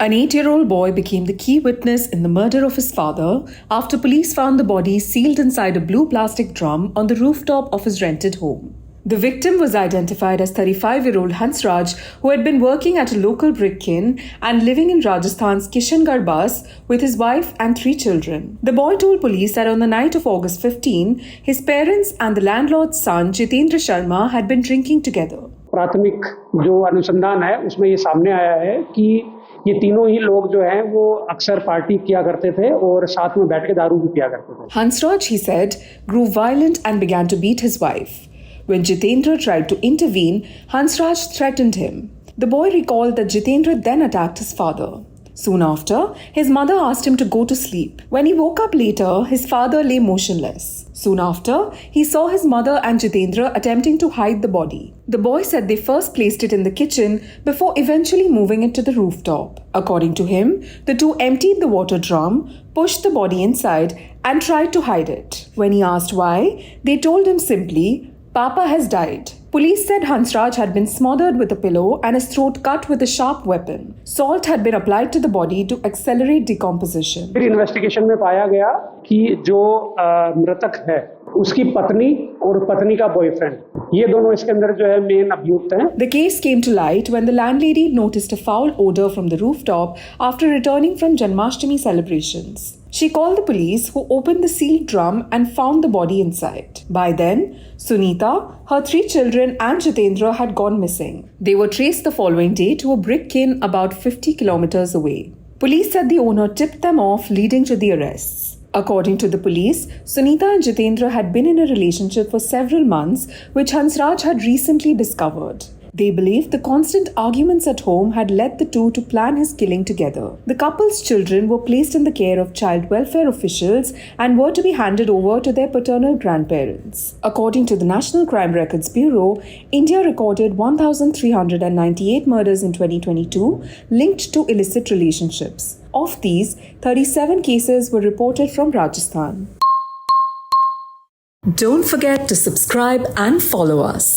An 8-year-old boy became the key witness in the murder of his father after police found the body sealed inside a blue plastic drum on the rooftop of his rented home. The victim was identified as 35-year-old Hansraj, who had been working at a local brick kiln and living in Rajasthan's Kishangarh Bas with his wife and 3 children. The boy told police that on the night of August 15, his parents and the landlord's son Jitendra Sharma had been drinking together. प्राथमिक जो अनुसंधान है उसमें ये सामने आया है कि ये तीनों ही लोग जो हैं वो अक्सर पार्टी किया करते थे और साथ में बैठ के दारू भी पिया करते थे. Hansraj, he said, grew violent and began to beat his wife. When Jitendra tried to intervene, Hansraj threatened him. The boy recalled that Jitendra then attacked his father. Soon after, his mother asked him to go to sleep. When he woke up later, his father lay motionless. Soon after, he saw his mother and Jitendra attempting to hide the body. The boy said they first placed it in the kitchen before eventually moving it to the rooftop. According to him, the two emptied the water drum, pushed the body inside, and tried to hide it. When he asked why, they told him simply, "Papa has died." Police said Hansraj had been smothered with a pillow and his throat cut with a sharp weapon. Salt had been applied to the body to accelerate decomposition. फिर investigation में पाया गया कि जो मृतक है उसकी पत्नी और पत्नी का बॉयफ्रेंड, ये दोनों इसके अंदर जो है मेन अभियुक्त हैं. The case came to light when the landlady noticed a foul odor from the rooftop after returning from Janmashtami celebrations. She called the police, who opened the sealed drum and found the body inside. By then, Sunita, her 3 children and Jitendra had gone missing. They were traced the following day to a brick kiln about 50 kilometers away. Police said the owner tipped them off, leading to the arrests. According to the police, Sunita and Jitendra had been in a relationship for several months, which Hansraj had recently discovered. They believed the constant arguments at home had led the two to plan his killing together. The couple's children were placed in the care of child welfare officials and were to be handed over to their paternal grandparents. According to the National Crime Records Bureau, India recorded 1,398 murders in 2022 linked to illicit relationships. Of these, 37 cases were reported from Rajasthan. Don't forget to subscribe and follow us.